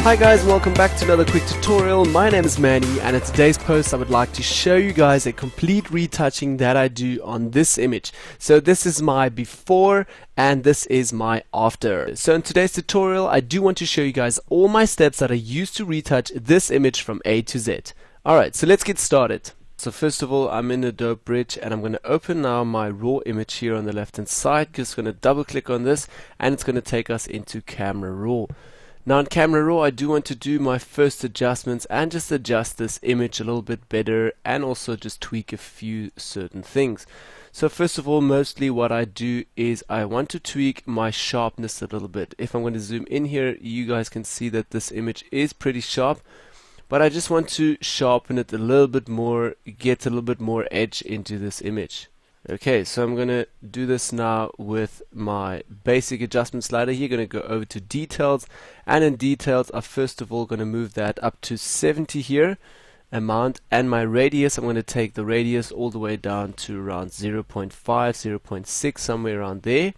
Hi guys, welcome back to another quick tutorial. My name is Manny, and in today's post I would like to show you guys a complete retouching that I do on this image. So this is my before and this is my after. So in today's tutorial I do want to show you guys all my steps that I use to retouch this image from A to Z. Alright, so let's get started. So first of all, I'm in Adobe Bridge and I'm going to open now my raw image here on the left hand side. Just going to double click on this and it's going to take us into Camera Raw. Now in Camera Raw I do want to do my first adjustments and just adjust this image a little bit better and also just tweak a few certain things. So first of all, mostly what I do is I want to tweak my sharpness a little bit. If I'm going to zoom in here, you guys can see that this image is pretty sharp, but I just want to sharpen it a little bit more, get a little bit more edge into this image. Okay, so I'm going to do this now with my basic adjustment slider here. Going to go over to details, and in details I'm first of all going to move that up to 70 here amount, and my radius, I'm going to take the radius all the way down to around 0.5, 0.6, somewhere around there,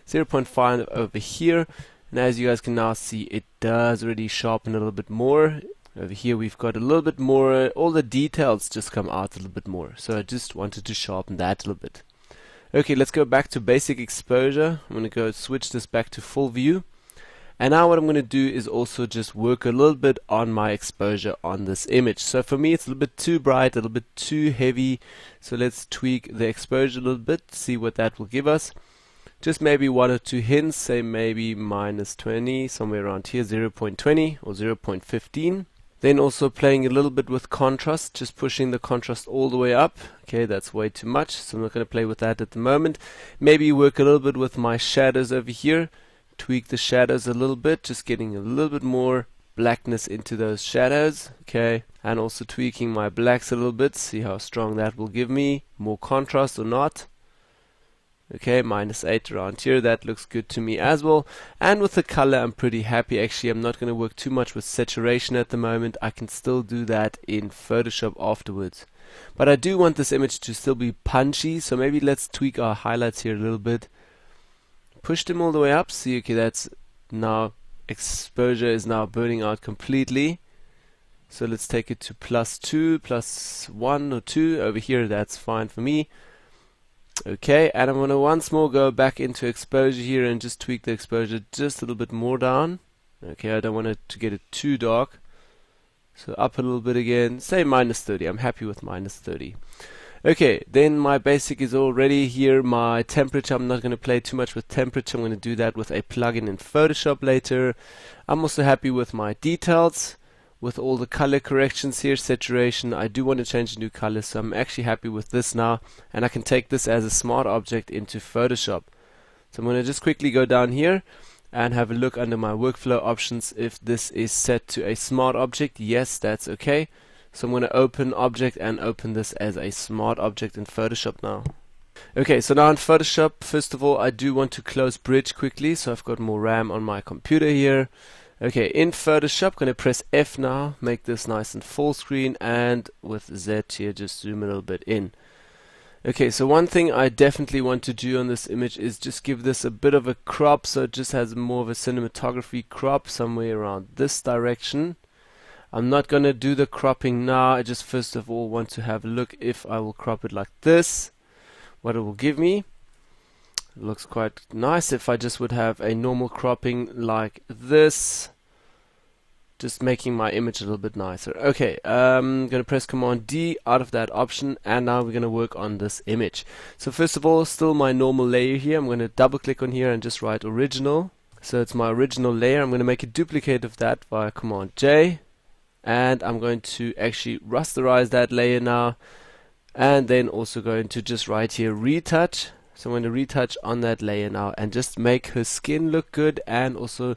0.5 over here, and as you guys can now see, it does already sharpen a little bit more. Over here we've got a little bit more, all the details just come out a little bit more. So I just wanted to sharpen that a little bit. Okay, let's go back to basic exposure. I'm going to go switch this back to full view. And now what I'm going to do is also just work a little bit on my exposure on this image. So for me it's a little bit too bright, a little bit too heavy. So let's tweak the exposure a little bit, see what that will give us. Just maybe one or two hints, say maybe -20, somewhere around here, 0.20 or 0.15. Then also playing a little bit with contrast, just pushing the contrast all the way up. Okay, that's way too much, so I'm not going to play with that at the moment. Maybe work a little bit with my shadows over here. Tweak the shadows a little bit, just getting a little bit more blackness into those shadows. Okay, and also tweaking my blacks a little bit, see how strong that will give me. More contrast or not. Okay, -8 around here, that looks good to me as well. And with the color I'm pretty happy. Actually, I'm not going to work too much with saturation at the moment. I can still do that in Photoshop afterwards. But I do want this image to still be punchy, so maybe let's tweak our highlights here a little bit. Push them all the way up, see, okay, that's now, exposure is now burning out completely. So let's take it to +2, +1 or 2, over here, that's fine for me. Okay, and I'm going to once more go back into exposure here and just tweak the exposure just a little bit more down. Okay, I don't want it to get it too dark. So up a little bit again, say -30, I'm happy with -30. Okay, then my basic is already here. My temperature, I'm not going to play too much with temperature. I'm going to do that with a plugin in Photoshop later. I'm also happy with my details. With all the color corrections here, saturation, I do want to change new color, so I'm actually happy with this now, and I can take this as a smart object into Photoshop. So I'm going to just quickly go down here and have a look under my workflow options if this is set to a smart object. Yes, that's okay. So I'm going to open object and open this as a smart object in Photoshop now. Okay, so now in Photoshop, first of all, I do want to close Bridge quickly, so I've got more RAM on my computer here. Okay, in Photoshop, going to press F now, make this nice and full screen, and with Z here, just zoom a little bit in. Okay, so one thing I definitely want to do on this image is just give this a bit of a crop, so it just has more of a cinematography crop somewhere around this direction. I'm not going to do the cropping now, I just first of all want to have a look if I will crop it like this, what it will give me. It looks quite nice if I just would have a normal cropping like this, just making my image a little bit nicer. Okay, I'm going to press Command D out of that option, and now we're going to work on this image. So first of all, still my normal layer here. I'm going to double click on here and just write original. So it's my original layer. I'm going to make a duplicate of that via Command J, and I'm going to actually rasterize that layer now, and then also going to just write here retouch. So I'm going to retouch on that layer now and just make her skin look good and also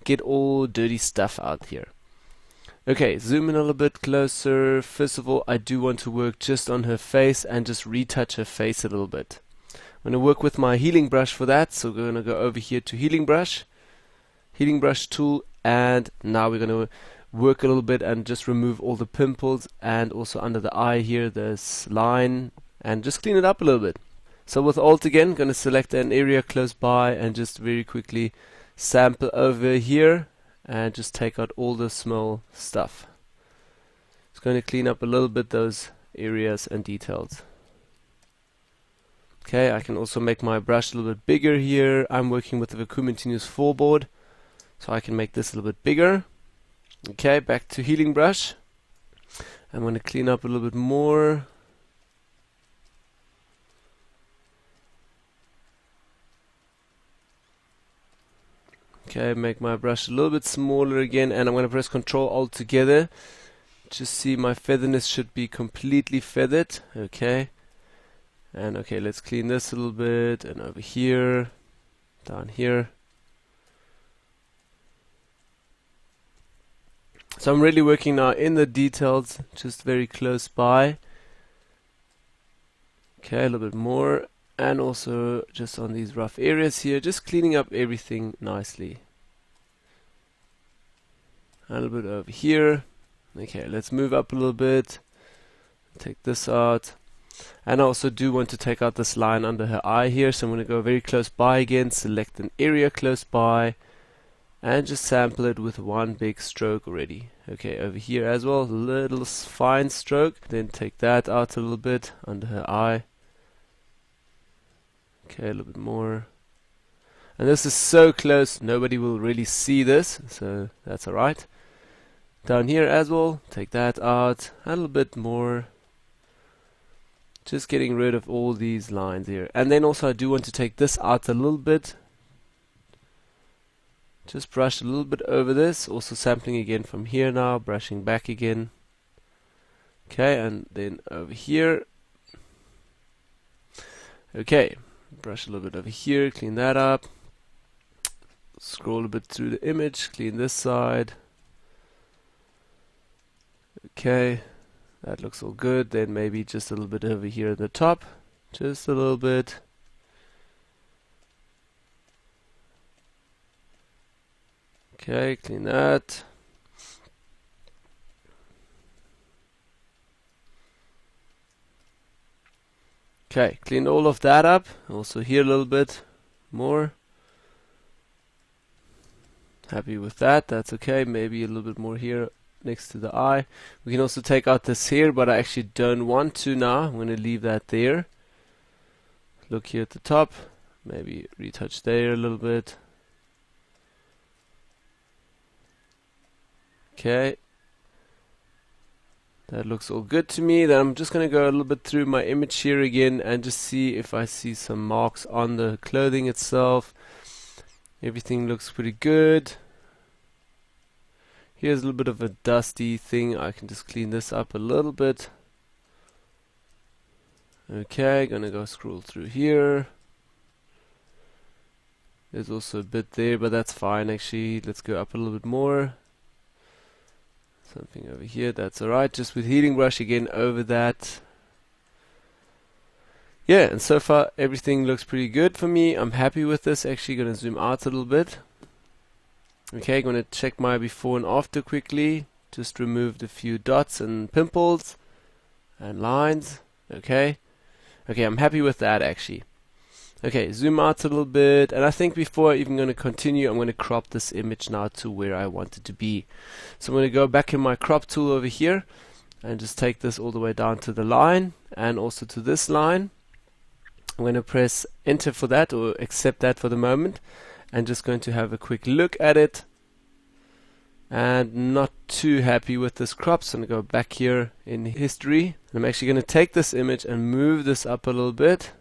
get all dirty stuff out here. Okay, zoom in a little bit closer. First of all, I do want to work just on her face and just retouch her face a little bit. I'm going to work with my healing brush for that. So we're going to go over here to healing brush tool, and now we're going to work a little bit and just remove all the pimples and also under the eye here, this line, and just clean it up a little bit. So with Alt again, going to select an area close by and just very quickly sample over here and just take out all the small stuff. It's going to clean up a little bit those areas and details. Okay, I can also make my brush a little bit bigger here. I'm working with the Vacuum Continuous 4 board, so I can make this a little bit bigger. Okay, back to healing brush. I'm going to clean up a little bit more. Okay, make my brush a little bit smaller again, and I'm going to press Ctrl Alt together. Just see my featherness should be completely feathered. Okay, and okay, let's clean this a little bit, and over here, down here. So I'm really working now in the details, just very close by. Okay, a little bit more, and also just on these rough areas here, just cleaning up everything nicely. A little bit over here. Okay, let's move up a little bit. Take this out. And I also do want to take out this line under her eye here, so I'm going to go very close by again, select an area close by, and just sample it with one big stroke already. Okay, over here as well, a little fine stroke. Then take that out a little bit under her eye. Okay, a little bit more. And this is so close, nobody will really see this, so that's alright. Down here as well, take that out, a little bit more. Just getting rid of all these lines here. And then also I do want to take this out a little bit. Just brush a little bit over this, also sampling again from here now, brushing back again. Okay, and then over here. Okay, brush a little bit over here, clean that up. Scroll a bit through the image, clean this side. Okay, that looks all good. Then maybe just a little bit over here at the top, just a little bit. Okay, clean that. Okay, clean all of that up. Also here a little bit more. Happy with that, that's okay. Maybe a little bit more here next to the eye. We can also take out this here, but I actually don't want to now. I'm going to leave that there. Look here at the top. Maybe retouch there a little bit. Okay. That looks all good to me. Then I'm just going to go a little bit through my image here again and just see if I see some marks on the clothing itself. Everything looks pretty good. Here's a little bit of a dusty thing. I can just clean this up a little bit. Okay, gonna go scroll through here. There's also a bit there, but that's fine actually. Let's go up a little bit more. Something over here, that's alright. Just with healing brush again over that. Yeah, and so far everything looks pretty good for me. I'm happy with this. Actually gonna zoom out a little bit. Okay, gonna check my before and after quickly. Just removed a few dots and pimples and lines. Okay, I'm happy with that actually. Okay, zoom out a little bit, and I think before I'm even going to continue, I'm going to crop this image now to where I want it to be. So I'm going to go back in my crop tool over here and just take this all the way down to the line and also to this line. I'm going to press enter for that, or accept that for the moment, and just going to have a quick look at it. And not too happy with this crop, so I'm going to go back here in history. And I'm actually going to take this image and move this up a little bit.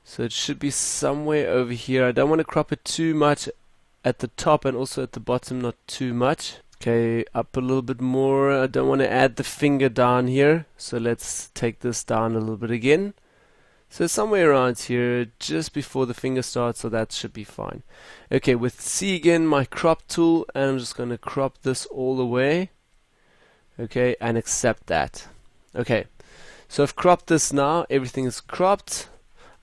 So it should be somewhere over here. I don't want to crop it too much at the top and also at the bottom, not too much. Okay, up a little bit more. I don't want to add the finger down here. So let's take this down a little bit again. So somewhere around here, just before the finger starts, so that should be fine. Okay, with C again, my crop tool, and I'm just going to crop this all the way. Okay, and accept that. Okay, so I've cropped this now. Everything is cropped.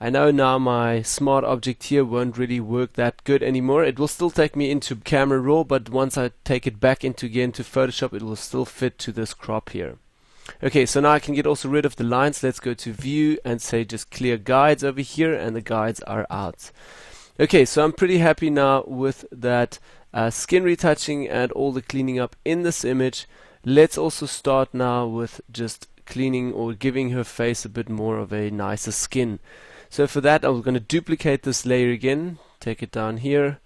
I know now my smart object here won't really work that good anymore. It will still take me into Camera Raw, but once I take it back into Photoshop, it will still fit to this crop here. Okay, so now I can get also rid of the lines. Let's go to View and say just clear guides over here, and the guides are out. Okay, so I'm pretty happy now with that skin retouching and all the cleaning up in this image. Let's also start now with just cleaning or giving her face a bit more of a nicer skin. So for that, I'm going to duplicate this layer again, take it down here,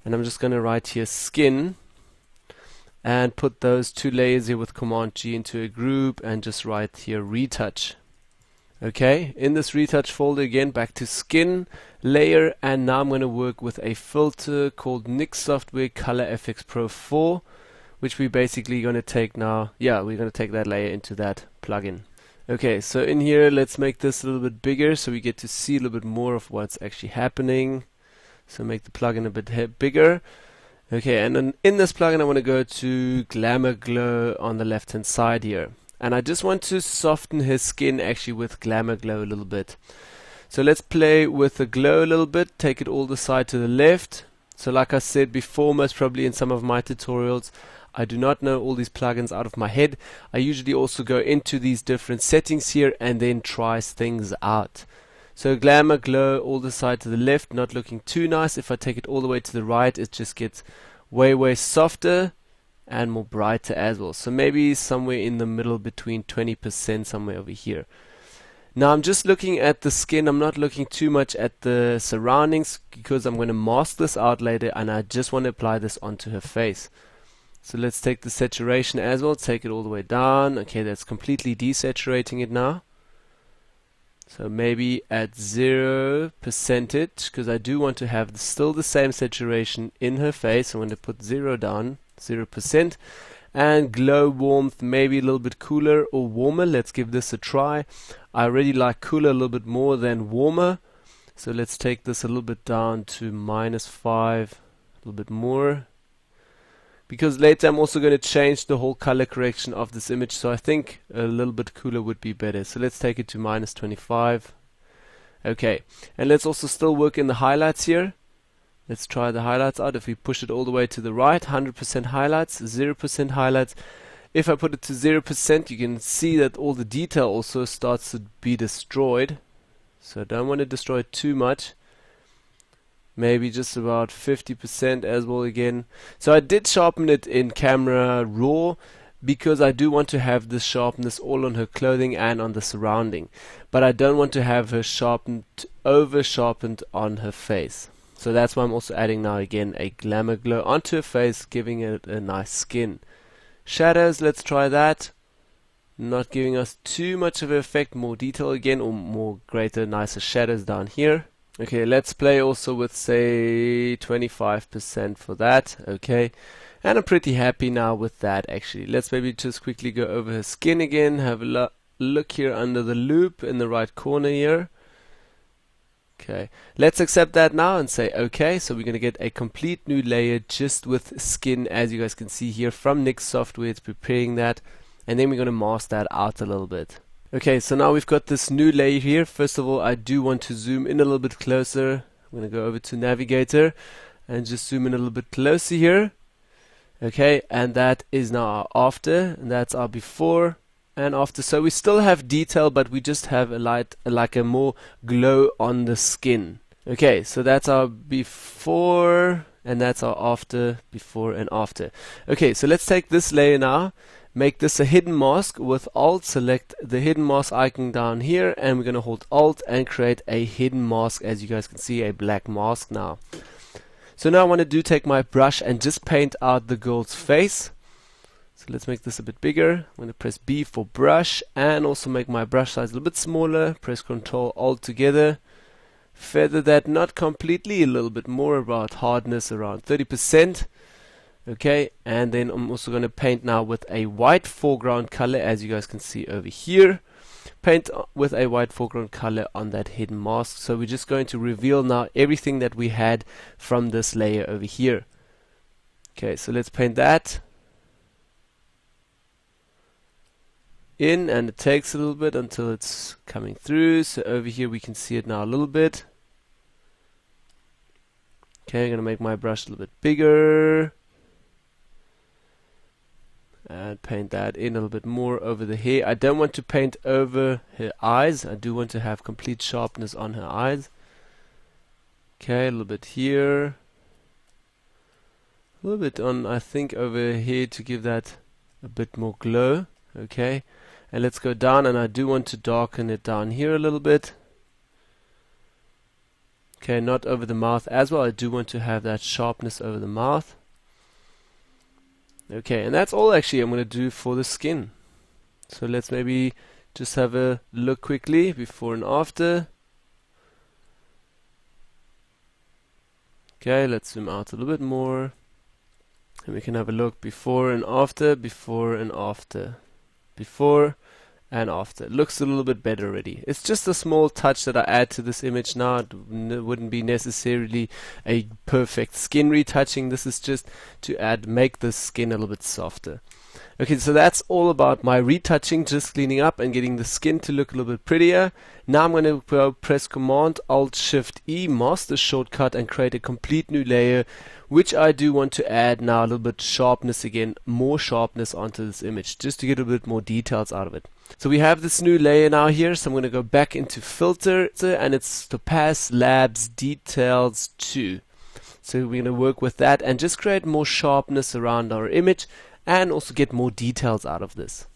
and I'm just going to write here skin and put those two layers here with Command G into a group and just write here retouch. Okay, in this retouch folder again, back to skin layer, and now I'm going to work with a filter called NYX Software Color FX Pro 4, which we're basically going to take now. Yeah, we're going to take that layer into that plugin. Okay, so in here, let's make this a little bit bigger so we get to see a little bit more of what's actually happening. So make the plugin a bit bigger. Okay, and then in this plugin, I want to go to Glamour Glow on the left hand side here. And I just want to soften his skin actually with Glamour Glow a little bit. So let's play with the glow a little bit, take it all the side to the left. So like I said before, most probably in some of my tutorials, I do not know all these plugins out of my head. I usually also go into these different settings here and then try things out. So Glamour Glow all the side to the left, not looking too nice. If I take it all the way to the right, it just gets way softer and more brighter as well. So maybe somewhere in the middle between 20%, somewhere over here. Now I'm just looking at the skin. I'm not looking too much at the surroundings because I'm going to mask this out later and I just want to apply this onto her face. So let's take the saturation as well, take it all the way down. Okay, that's completely desaturating it now. So maybe at 0% because I do want to have still the same saturation in her face. I'm going to put 0 down, 0%. And glow warmth, maybe a little bit cooler or warmer. Let's give this a try. I really like cooler a little bit more than warmer. So let's take this a little bit down to -5, a little bit more. Because later I'm also going to change the whole color correction of this image, so I think a little bit cooler would be better. So let's take it to -25. Okay, and let's also still work in the highlights here. Let's try the highlights out. If we push it all the way to the right, 100% highlights, 0% highlights. If I put it to 0%, you can see that all the detail also starts to be destroyed. So I don't want to destroy it too much. Maybe just about 50% as well again. So I did sharpen it in Camera Raw because I do want to have this sharpness all on her clothing and on the surrounding. But I don't want to have her sharpened, over sharpened on her face. So that's why I'm also adding now again a Glamour Glow onto her face, giving it a nice skin. Shadows, let's try that. Not giving us too much of an effect, more detail again, or more greater, nicer shadows down here. Okay, let's play also with, say, 25% for that. Okay, and I'm pretty happy now with that actually. Let's maybe just quickly go over her skin again, have a look here under the loop in the right corner here. Okay, let's accept that now and say okay. So we're going to get a complete new layer just with skin, as you guys can see here from NYX Software. It's preparing that, and then we're going to mask that out a little bit. Okay, so now we've got this new layer here. First of all, I do want to zoom in a little bit closer. I'm going to go over to Navigator and just zoom in a little bit closer here. Okay, and that is now our after, and that's our before and after. So we still have detail, but we just have a light, like a more glow on the skin. Okay, so that's our before and that's our after, before and after. Okay, so let's take this layer now, make this a hidden mask. With Alt, select the hidden mask icon down here, and we're going to hold Alt and create a hidden mask. As you guys can see, a black mask now. So now I want to take my brush and just paint out the girl's face. So let's make this a bit bigger. I'm going to press B for brush and also make my brush size a little bit smaller. Press Ctrl Alt together. Feather that not completely, a little bit more, about hardness around 30%. Okay, and then I'm also going to paint now with a white foreground color, as you guys can see over here. Paint with a white foreground color on that hidden mask. So we're just going to reveal now everything that we had from this layer over here. Okay, so let's paint that in, and it takes a little bit until it's coming through. So over here we can see it now a little bit. Okay, I'm going to make my brush a little bit bigger and paint that in a little bit more over the hair. I don't want to paint over her eyes. I do want to have complete sharpness on her eyes. Okay, a little bit here, A little bit on, I think, over here to give that a bit more glow. Okay, and let's go down, and I do want to darken it down here a little bit. Okay, not over the mouth as well. I do want to have that sharpness over the mouth. Okay, and that's all actually I'm going to do for the skin. So let's maybe just have a look quickly before and after. Okay, let's zoom out a little bit more. And we can have a look before and after, before and after, before and after. It looks a little bit better already. It's just a small touch that I add to this image now. It wouldn't be necessarily a perfect skin retouching. This is just to make the skin a little bit softer. Okay, so that's all about my retouching, just cleaning up and getting the skin to look a little bit prettier. Now I'm going to go press Command Alt Shift E, master shortcut, and create a complete new layer, which I do want to add now a little bit sharpness again, more sharpness onto this image, just to get a bit more details out of it. So we have this new layer now here, so I'm going to go back into Filter, and it's Topaz Labs Details 2. So we're going to work with that and just create more sharpness around our image, and also get more details out of this.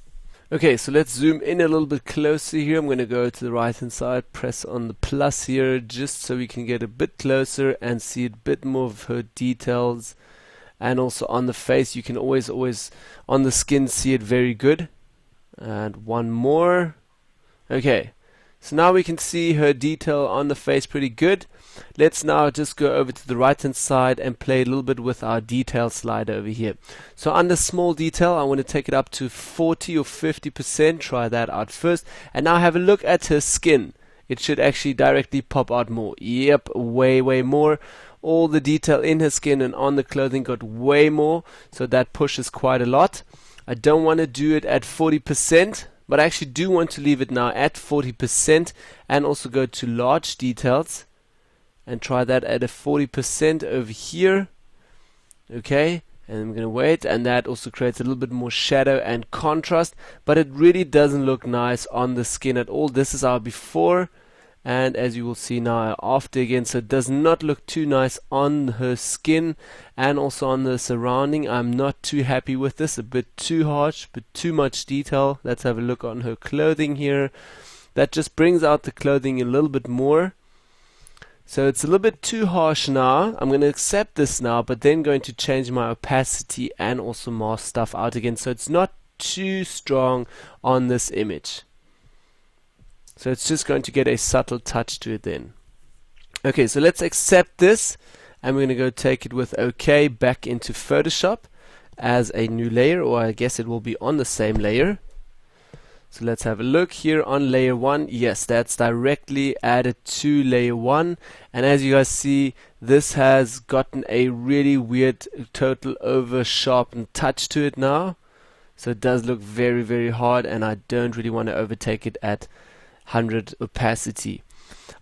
Okay, so let's zoom in a little bit closer here. I'm going to go to the right hand side, press on the plus here, just so we can get a bit closer and see a bit more of her details. And also on the face, you can always on the skin see it very good. And one more. Okay, so now we can see her detail on the face pretty good. Let's now just go over to the right hand side and play a little bit with our detail slider over here. So under small detail, I want to take it up to 40 or 50%. Try that out first. And now have a look at her skin. It should actually directly pop out more. Yep, way more. All the detail in her skin and on the clothing got way more. So that pushes quite a lot. I don't want to do it at 40%. But I actually do want to leave it now at 40% and also go to large details and try that at a 40% over here. Okay, and I'm going to wait, and that also creates a little bit more shadow and contrast, but it really doesn't look nice on the skin at all. This is our before, and as you will see now after again, so it does not look too nice on her skin and also on the surrounding. I'm not too happy with this, a bit too harsh, but too much detail. Let's have a look on her clothing here. That just brings out the clothing a little bit more. So it's a little bit too harsh now. I'm going to accept this now, but then going to change my opacity and also mask stuff out again, so it's not too strong on this image. So it's just going to get a subtle touch to it then. Okay, so let's accept this, and we're going to go take it with OK back into Photoshop as a new layer, or I guess it will be on the same layer. So let's have a look here on layer 1. Yes, that's directly added to layer 1. And as you guys see, this has gotten a really weird total over sharpened touch to it now. So it does look very hard, and I don't really want to overtake it at 100 opacity.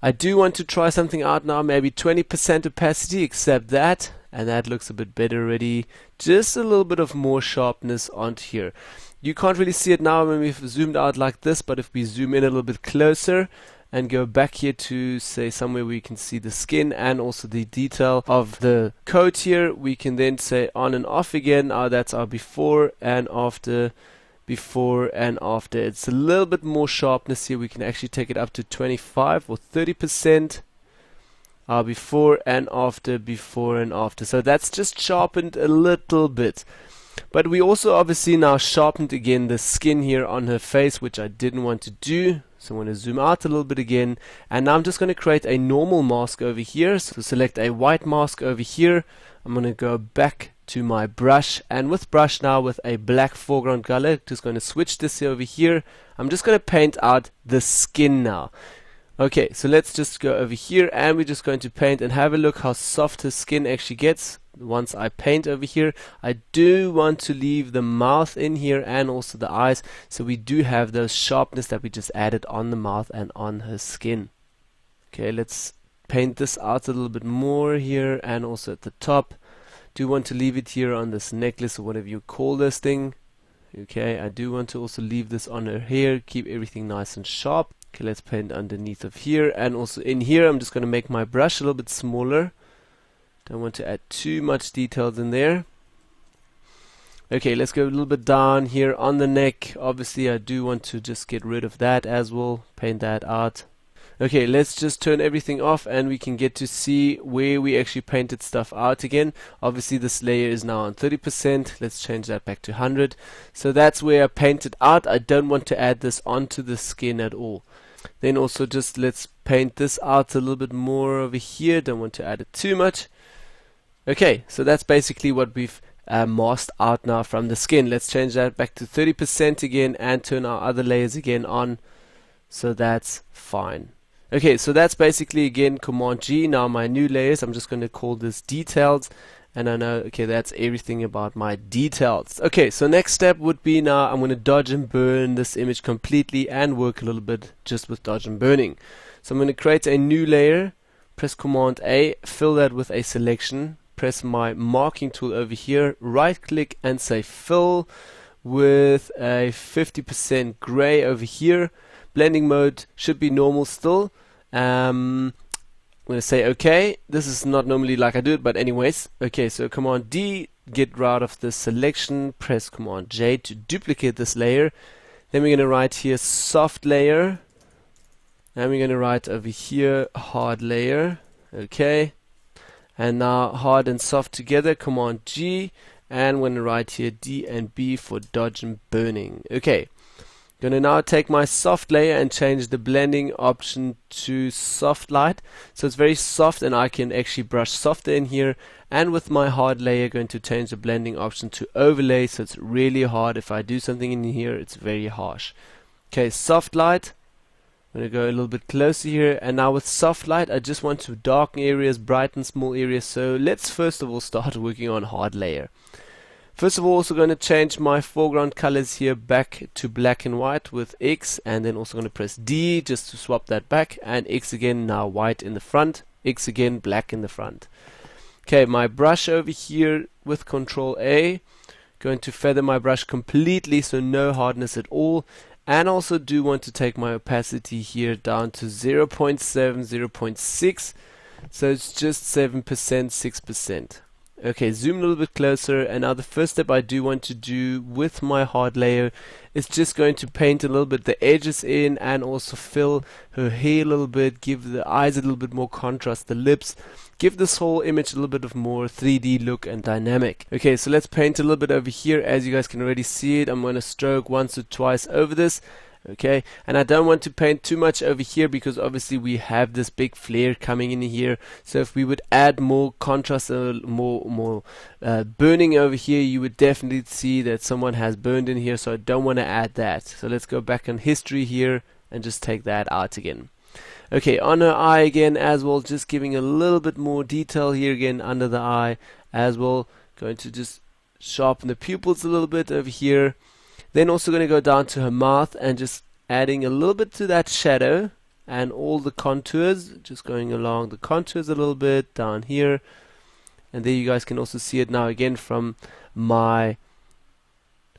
I do want to try something out now, maybe 20% opacity, accept that, and that looks a bit better already. Just a little bit of more sharpness onto here. You can't really see it now when we've zoomed out like this, but if we zoom in a little bit closer and go back here to say somewhere where you can see the skin and also the detail of the coat here, we can then say on and off again. That's our before and after. Before and after. It's a little bit more sharpness here. We can actually take it up to 25 or 30%. Before and after, before and after. So that's just sharpened a little bit. But we also obviously now sharpened again the skin here on her face, which I didn't want to do. So I'm going to zoom out a little bit again. And now I'm just going to create a normal mask over here. So select a white mask over here. I'm going to go back to my brush, and with brush now with a black foreground color, just going to switch this over here. I'm just going to paint out the skin now. Okay, so let's just go over here, and we're just going to paint and have a look how soft her skin actually gets once I paint over here. I do want to leave the mouth in here and also the eyes, so we do have those sharpness that we just added on the mouth and on her skin. Okay, let's paint this out a little bit more here and also at the top. Do want to leave it here on this necklace or whatever you call this thing. Okay, I do want to also leave this on her hair, keep everything nice and sharp. Okay, let's paint underneath of here, and also in here I'm just going to make my brush a little bit smaller. Don't want to add too much details in there. Okay, let's go a little bit down here on the neck. Obviously I do want to just get rid of that as well, paint that out. Okay, let's just turn everything off and we can get to see where we actually painted stuff out again. Obviously this layer is now on 30%. Let's change that back to 100. So that's where I painted out. I don't want to add this onto the skin at all. Then also just let's paint this out a little bit more over here. Don't want to add it too much. Okay, so that's basically what we've masked out now from the skin. Let's change that back to 30% again and turn our other layers again on. So that's fine. Okay, so that's basically again Command G. Now my new layers, I'm just going to call this details, and I know, okay, that's everything about my details. Okay, so next step would be now I'm going to dodge and burn this image completely and work a little bit just with dodge and burning. So I'm going to create a new layer, press Command A, fill that with a selection, press my marking tool over here, right click and say fill with a 50% gray over here. Blending mode should be normal still. I'm going to say OK. This is not normally like I do it, but anyways. Okay, so Command D, get rid of the selection, press Command J to duplicate this layer. Then we're going to write here soft layer, and we're going to write over here hard layer. Okay, and now hard and soft together, Command G, and I'm going to write here D and B for dodge and burning. Okay. Going to now take my soft layer and change the blending option to soft light, so it's very soft and I can actually brush softer in here. And with my hard layer, going to change the blending option to overlay, so it's really hard. If I do something in here, it's very harsh. Okay, soft light. I'm going to go a little bit closer here, and now with soft light I just want to darken areas, brighten small areas. So let's first of all start working on hard layer. First of all, also going to change my foreground colors here back to black and white with X, and then also going to press D just to swap that back, and X again, now white in the front, X again, black in the front. Okay, my brush over here with Control A, going to feather my brush completely, so no hardness at all, and also do want to take my opacity here down to 0.7, 0.6, so it's just 7%, 6%. Okay, zoom a little bit closer, and now the first step I do want to do with my hard layer is just going to paint a little bit the edges in, and also fill her hair a little bit, give the eyes a little bit more contrast, the lips, give this whole image a little bit of more 3D look and dynamic. Okay, so let's paint a little bit over here. As you guys can already see it, I'm going to stroke once or twice over this. Okay, and I don't want to paint too much over here because obviously we have this big flare coming in here. So if we would add more contrast, more burning over here, you would definitely see that someone has burned in here. So I don't want to add that. So let's go back on history here and just take that out again. Okay, on her eye again as well, just giving a little bit more detail here again under the eye as well. Going to just sharpen the pupils a little bit over here. Then also going to go down to her mouth and just adding a little bit to that shadow and all the contours, just going along the contours a little bit down here. And there you guys can also see it now again from my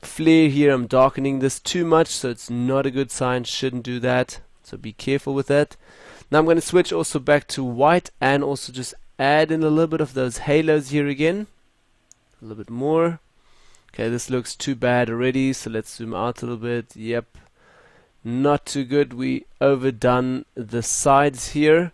flare here. I'm darkening this too much, so it's not a good sign, shouldn't do that, so be careful with that. Now I'm going to switch also back to white and also just add in a little bit of those halos here again, a little bit more. Okay, this looks too bad already, so let's zoom out a little bit. Yep, not too good. We overdone the sides here.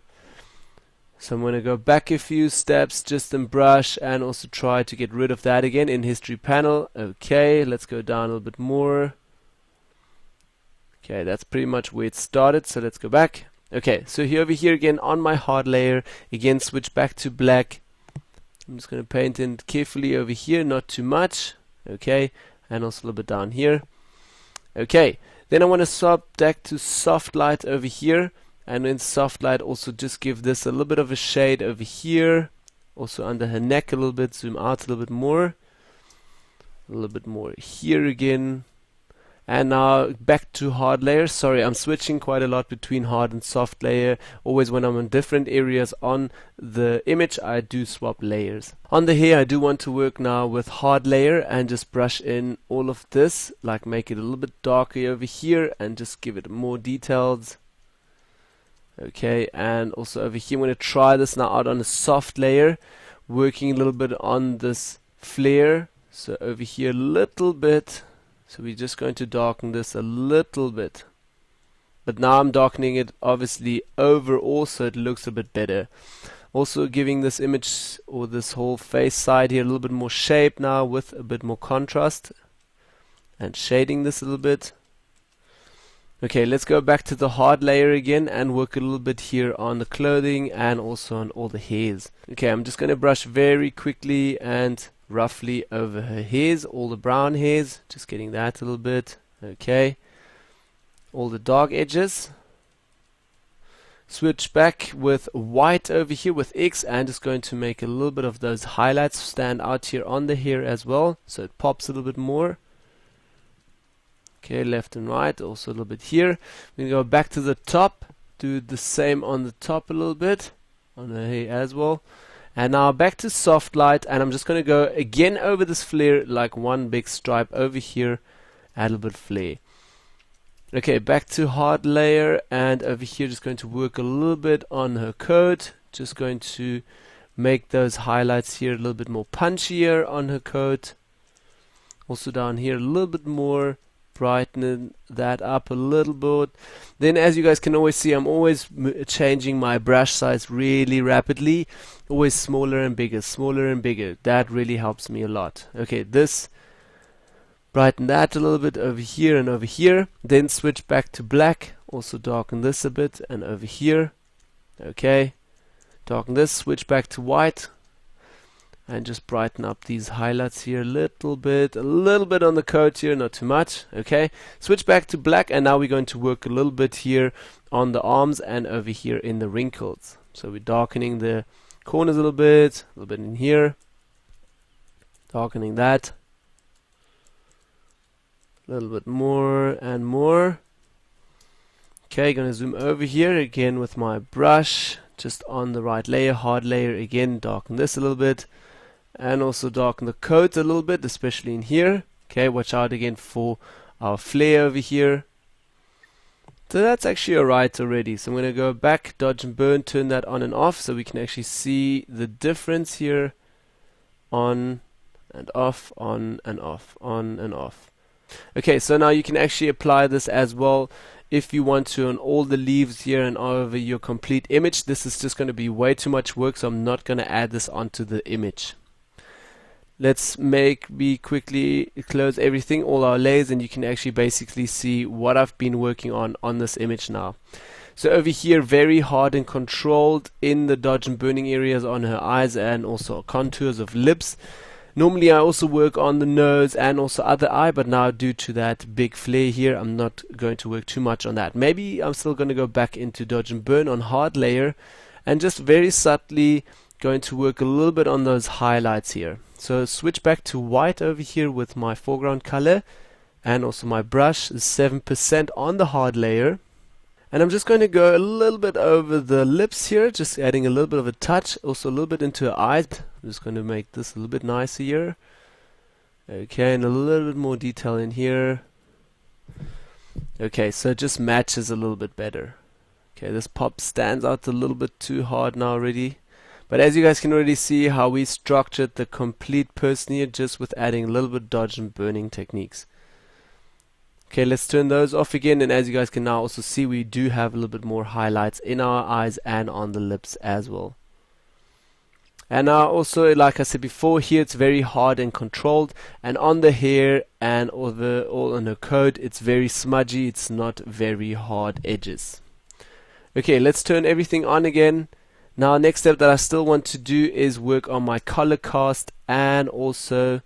So I'm going to go back a few steps just in brush and also try to get rid of that again in history panel. Okay, let's go down a little bit more. Okay, that's pretty much where it started, so let's go back. Okay, so here over here again on my hard layer, again switch back to black. I'm just going to paint in carefully over here, not too much. Okay, and also a little bit down here. Okay, then I want to swap back to soft light over here, and in soft light also just give this a little bit of a shade over here, also under her neck a little bit, zoom out a little bit more here again. And now back to hard layer. Sorry, I'm switching quite a lot between hard and soft layer. Always when I'm in different areas on the image, I do swap layers. On the hair, I do want to work now with hard layer and just brush in all of this, like make it a little bit darker over here and just give it more details. Okay, and also over here, I'm going to try this now out on a soft layer working a little bit on this flare. So over here a little bit. So we're just going to darken this a little bit. But now I'm darkening it obviously overall so it looks a bit better. Also giving this image or this whole face side here a little bit more shape now with a bit more contrast. And shading this a little bit. Okay, let's go back to the hard layer again and work a little bit here on the clothing and also on all the hairs. Okay, I'm just going to brush very quickly and roughly over her hairs, all the brown hairs, just getting that a little bit. Okay, all the dark edges. Switch back with white over here with X and just going to make a little bit of those highlights stand out here on the hair as well, so it pops a little bit more. Okay, left and right, also a little bit here. We're going to go back to the top, do the same on the top a little bit, on the hair as well. And now back to soft light, and I'm just going to go again over this flare, like one big stripe over here, add a little bit of flare. Okay, back to hard layer, and over here just going to work a little bit on her coat. Just going to make those highlights here a little bit more punchier on her coat. Also down here a little bit more, brightening that up a little bit. Then as you guys can always see, I'm always changing my brush size really rapidly. Always smaller and bigger, smaller and bigger. That really helps me a lot. Okay, this, brighten that a little bit over here and over here. Then switch back to black. Also darken this a bit and over here. Okay, darken this, switch back to white. And just brighten up these highlights here a little bit on the coat here, not too much. Okay, switch back to black, and now we're going to work a little bit here on the arms and over here in the wrinkles. So we're darkening the corners a little bit in here, darkening that a little bit more and more. Okay, gonna zoom over here again with my brush, just on the right layer, hard layer again, darken this a little bit. And also darken the coat a little bit, especially in here. Okay, watch out again for our flare over here. So that's actually alright already. So I'm going to go back, dodge and burn, turn that on and off so we can actually see the difference here. On and off, on and off, on and off. Okay, so now you can actually apply this as well if you want to on all the leaves here and over your complete image. This is just going to be way too much work, so I'm not going to add this onto the image. Let's quickly close everything, all our layers, and you can actually basically see what I've been working on this image now. So over here, very hard and controlled in the dodge and burning areas on her eyes and also contours of lips. Normally I also work on the nose and also other eye, but now due to that big flare here, I'm not going to work too much on that. Maybe I'm still going to go back into dodge and burn on hard layer and just very subtly going to work a little bit on those highlights here. So switch back to white over here with my foreground color, and also my brush is 7% on the hard layer. And I'm just going to go a little bit over the lips here, just adding a little bit of a touch, also a little bit into her eyes. I'm just going to make this a little bit nicer here. Okay, and a little bit more detail in here. Okay, so it just matches a little bit better. Okay, this pop stands out a little bit too hard now already. But as you guys can already see how we structured the complete person here just with adding a little bit dodge and burning techniques. Okay, let's turn those off again, and as you guys can now also see, we do have a little bit more highlights in our eyes and on the lips as well. And now also, like I said before, here it's very hard and controlled, and on the hair and all on her coat it's very smudgy, it's not very hard edges. Okay, let's turn everything on again. Now next step that I still want to do is work on my color cast and also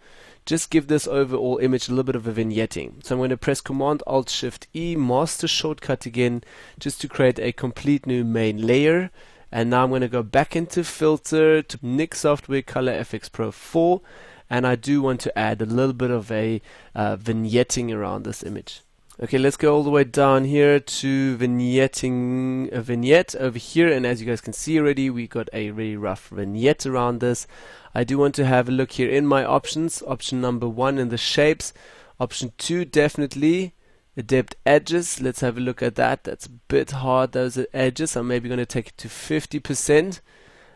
just give this overall image a little bit of a vignetting. So I'm going to press Command Alt Shift E, master shortcut again, just to create a complete new main layer. And now I'm going to go back into filter to Nik Software Color FX Pro 4, and I do want to add a little bit of a vignetting around this image. Okay, let's go all the way down here to vignetting a vignette over here, and as you guys can see already, we got a really rough vignette around this. I do want to have a look here in my options. Option number 1 in the shapes. Option 2 definitely adept edges. Let's have a look at that. That's a bit hard, those edges. I'm maybe going to take it to 50%.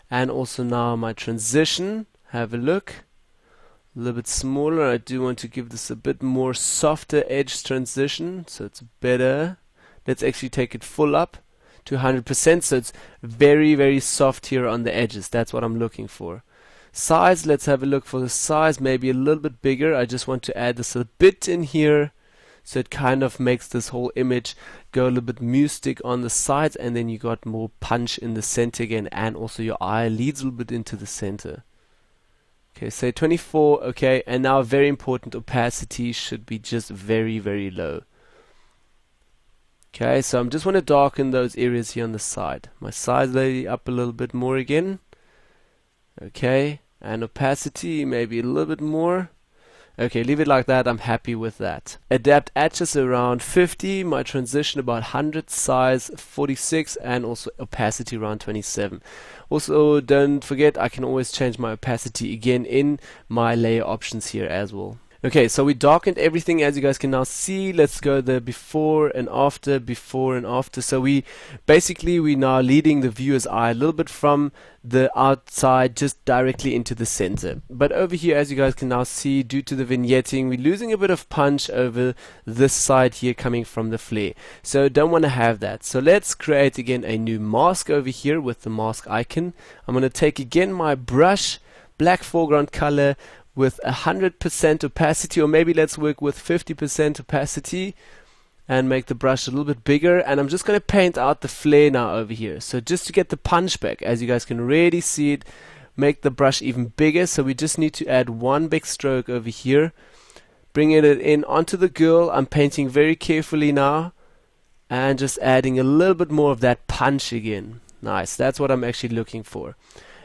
And also now my transition, have a look, a little bit smaller. I do want to give this a bit more softer edge transition, so it's better. Let's actually take it full up to 100%, so it's very, very soft here on the edges. That's what I'm looking for. Size, let's have a look for the size, maybe a little bit bigger. I just want to add this a bit in here, so it kind of makes this whole image go a little bit mystic on the sides, and then you got more punch in the center again, and also your eye leads a little bit into the center. Okay, say 24, okay, and now very important, opacity should be just very, very low. Okay, so I just want to darken those areas here on the side. My size lady up a little bit more again. Okay, and opacity maybe a little bit more. Okay, leave it like that. I'm happy with that. Adapt edges around 50, my transition about 100, size 46, and also opacity around 27. Also, don't forget, I can always change my opacity again in my layer options here as well. Okay, so we darkened everything, as you guys can now see. Let's go the before and after, before and after. So we now leading the viewer's eye a little bit from the outside just directly into the center. But over here, as you guys can now see, due to the vignetting, we're losing a bit of punch over this side here coming from the flare. So don't want to have that. So let's create again a new mask over here with the mask icon. I'm going to take again my brush, black foreground color, with 100% opacity, or maybe let's work with 50% opacity and make the brush a little bit bigger. And I'm just going to paint out the flare now over here. So just to get the punch back, as you guys can really see it, make the brush even bigger. So we just need to add one big stroke over here, bringing it in onto the girl. I'm painting very carefully now and just adding a little bit more of that punch again. Nice, that's what I'm actually looking for.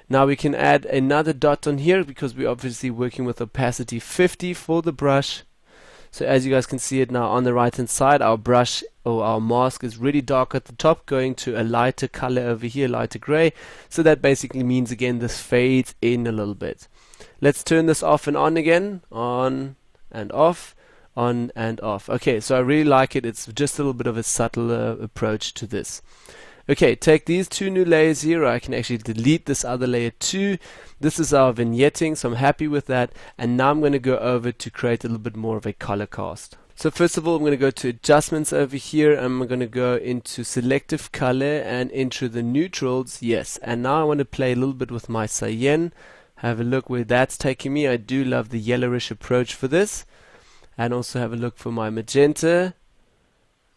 Now we can add another dot on here because we're obviously working with opacity 50 for the brush. So as you guys can see it now on the right hand side, our brush or our mask is really dark at the top, going to a lighter color over here, lighter gray. So that basically means again this fades in a little bit. Let's turn this off and on again, on and off, on and off. Okay, so I really like it. It's just a little bit of a subtler approach to this. Okay, take these two new layers here. I can actually delete this other layer too. This is our vignetting, so I'm happy with that. And now I'm going to go over to create a little bit more of a color cast. So first of all, I'm going to go to adjustments over here. I'm going to go into selective color and into the neutrals. Yes, and now I want to play a little bit with my cyan. Have a look where that's taking me. I do love the yellowish approach for this. And also have a look for my magenta.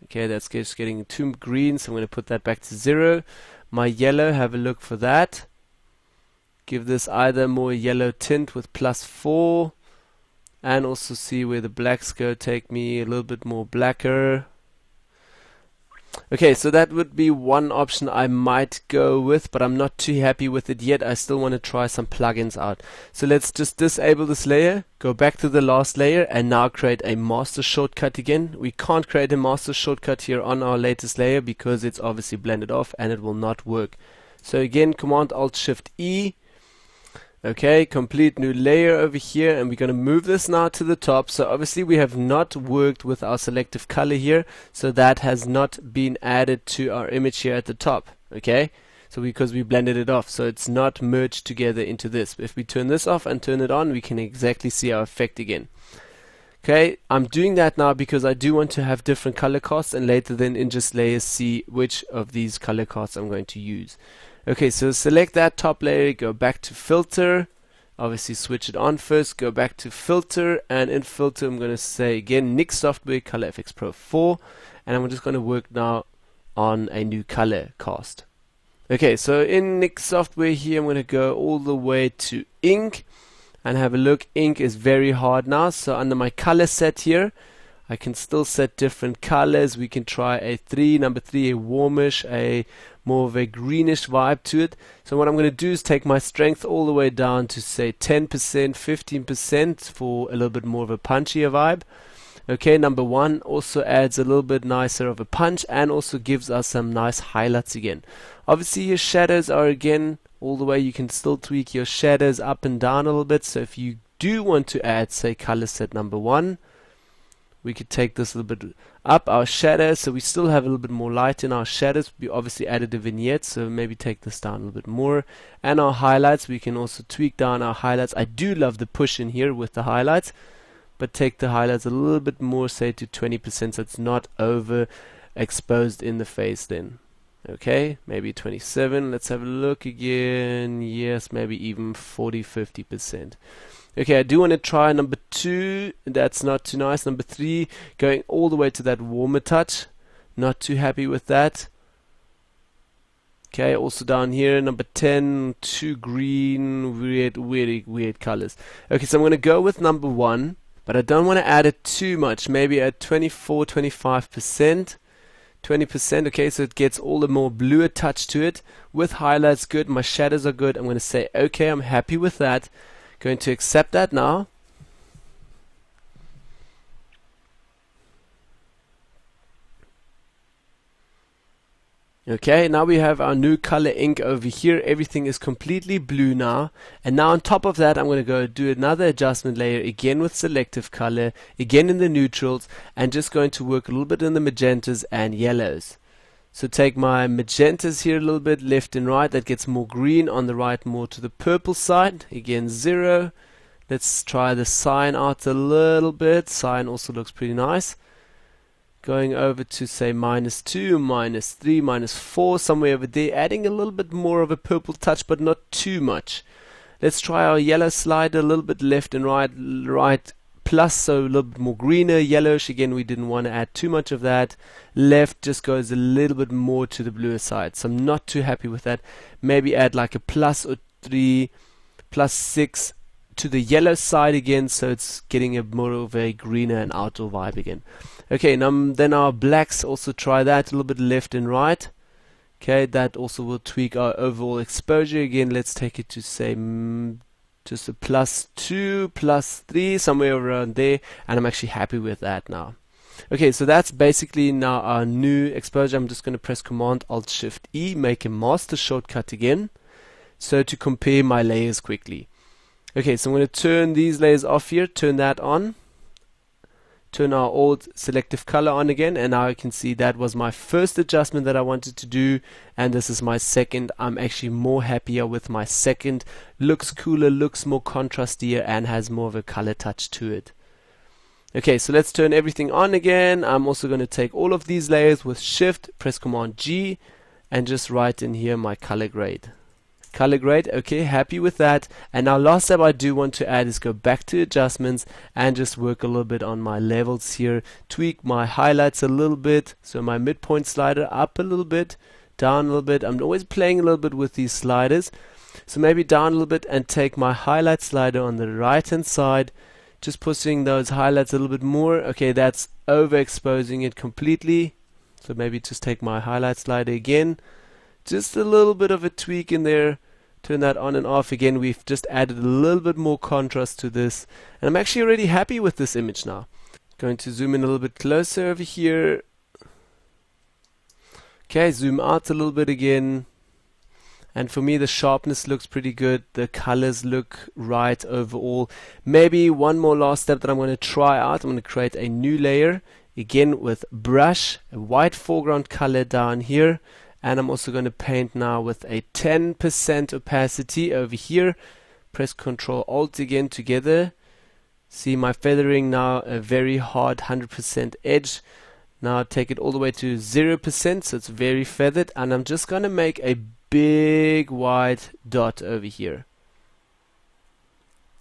Okay, that's just getting too green, so I'm going to put that back to 0. My yellow, have a look for that. Give this either more yellow tint with +4, and also see where the blacks go. Take me a little bit more blacker. Okay, so that would be one option I might go with, but I'm not too happy with it yet. I still want to try some plugins out. So let's just disable this layer, go back to the last layer, and now create a master shortcut again. We can't create a master shortcut here on our latest layer because it's obviously blended off and it will not work. So again, Command Alt Shift E. Okay, complete new layer over here, and we're going to move this now to the top. So obviously we have not worked with our selective color here, so that has not been added to our image here at the top. Okay, so because we blended it off, so it's not merged together into this. If we turn this off and turn it on, we can exactly see our effect again. Okay, I'm doing that now because I do want to have different color casts, and later then in just layers see which of these color casts I'm going to use. Okay, so select that top layer, go back to filter, obviously switch it on first, go back to filter, and in filter I'm going to say again Nik Software Color FX Pro 4, and I'm just going to work now on a new color cast. Okay, so in Nik Software here I'm going to go all the way to ink and have a look. Ink is very hard now, so under my color set here I can still set different colors. We can try a 3, number 3, a warmish, a more of a greenish vibe to it. So what I'm going to do is take my strength all the way down to say 10%, 15% for a little bit more of a punchier vibe. Okay, number 1 also adds a little bit nicer of a punch and also gives us some nice highlights again. Obviously your shadows are again all the way. You can still tweak your shadows up and down a little bit. So if you do want to add say color set number 1, we could take this a little bit up. Our shadows, so we still have a little bit more light in our shadows. We obviously added a vignette, so maybe take this down a little bit more. And our highlights, we can also tweak down our highlights. I do love the push in here with the highlights, but take the highlights a little bit more, say to 20%, so it's not over exposed in the face then. Okay, maybe 27. Let's have a look again. Yes, maybe even 40-50%. Okay, I do want to try number 2. That's not too nice. Number 3, going all the way to that warmer touch. Not too happy with that. Okay, also down here, number 10, too green, weird colors. Okay, so I'm going to go with number 1, but I don't want to add it too much. Maybe at 24-25%. 20%, okay, so it gets all the more bluer touch to it. With highlights good, my shadows are good. I'm going to say, okay, I'm happy with that. Going to accept that now. Okay, now we have our new color ink over here. Everything is completely blue now. And now on top of that, I'm going to go do another adjustment layer again with selective color, again in the neutrals, and just going to work a little bit in the magentas and yellows. So take my magentas here a little bit left and right. That gets more green on the right, more to the purple side. Again, 0. Let's try the cyan out a little bit. Cyan also looks pretty nice. Going over to say -2, -3, -4, somewhere over there, adding a little bit more of a purple touch, but not too much. Let's try our yellow slider a little bit left and right plus, so a little bit more greener, yellowish. Again, we didn't want to add too much of that. Left just goes a little bit more to the bluer side, so I'm not too happy with that. Maybe add like a +3, +6 to the yellow side again, so it's getting a more of a greener and outdoor vibe again. Okay, then our blacks, also try that a little bit left and right. Okay, that also will tweak our overall exposure. Again, let's take it to say just a +2, +3, somewhere around there, and I'm actually happy with that now. Okay, so that's basically now our new exposure. I'm just going to press Command-Alt-Shift-E, make a master shortcut again, so to compare my layers quickly. Okay, so I'm going to turn these layers off here, turn that on. Turn our old selective color on again, and now I can see that was my first adjustment that I wanted to do, and this is my second. I'm actually more happier with my second. Looks cooler, looks more contrastier, and has more of a color touch to it. Okay, so let's turn everything on again. I'm also going to take all of these layers with Shift, press Command G, and just write in here my color grade. Color grade, okay, happy with that. And now last step I do want to add is go back to adjustments and just work a little bit on my levels here, tweak my highlights a little bit, so my midpoint slider up a little bit, down a little bit. I'm always playing a little bit with these sliders, so maybe down a little bit, and take my highlight slider on the right hand side, just pushing those highlights a little bit more. Okay, that's overexposing it completely, so maybe just take my highlight slider again, just a little bit of a tweak in there. Turn that on and off. Again, we've just added a little bit more contrast to this, and I'm actually already happy with this image now. Going to zoom in a little bit closer over here. Okay, zoom out a little bit again, and for me the sharpness looks pretty good, the colors look right overall. Maybe one more last step that I'm going to try out. I'm going to create a new layer again with brush, a white foreground color down here. And I'm also going to paint now with a 10% opacity over here. Press Ctrl Alt again together. See my feathering now, a very hard 100% edge. Now take it all the way to 0%, so it's very feathered. And I'm just going to make a big white dot over here.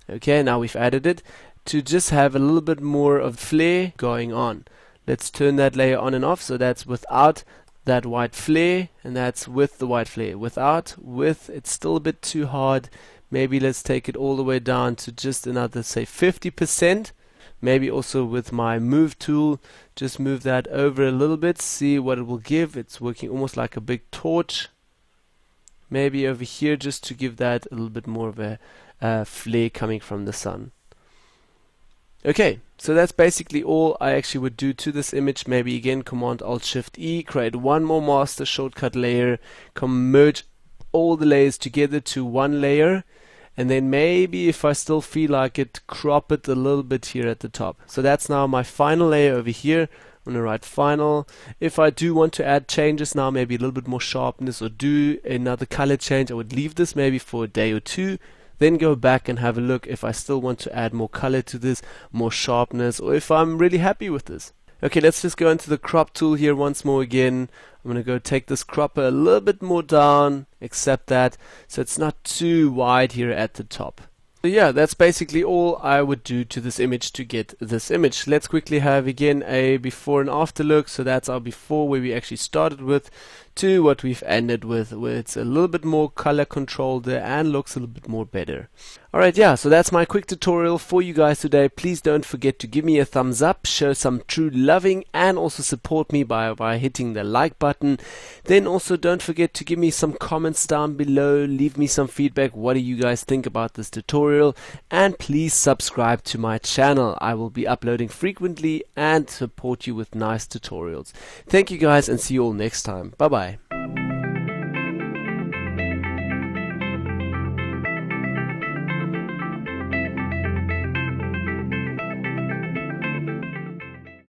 Okay, now we've added it to just have a little bit more of flare going on. Let's turn that layer on and off, so that's without that white flare, and that's with the white flare. Without, with, it's still a bit too hard. Maybe let's take it all the way down to just another, say, 50%. Maybe also with my move tool, just move that over a little bit, see what it will give. It's working almost like a big torch. Maybe over here, just to give that a little bit more of a flare coming from the sun. Okay, so that's basically all I actually would do to this image. Maybe again, Command-Alt-Shift-E, create one more master shortcut layer, merge all the layers together to one layer, and then maybe if I still feel like it, crop it a little bit here at the top. So that's now my final layer over here. I'm going to write final. If I do want to add changes now, maybe a little bit more sharpness or do another color change, I would leave this maybe for a day or two, then go back and have a look if I still want to add more color to this, more sharpness, or if I'm really happy with this. Okay, let's just go into the crop tool here once more again. I'm going to go take this cropper a little bit more down, accept that, so it's not too wide here at the top. So yeah, that's basically all I would do to this image to get this image. Let's quickly have again a before and after look. So that's our before, where we actually started with, to what we've ended with, where it's a little bit more color controlled there and looks a little bit more better. Alright, yeah, so that's my quick tutorial for you guys today. Please don't forget to give me a thumbs up, show some true loving, and also support me by hitting the like button. Then also don't forget to give me some comments down below, leave me some feedback. What do you guys think about this tutorial? And please subscribe to my channel. I will be uploading frequently and support you with nice tutorials. Thank you guys, and see you all next time. Bye bye.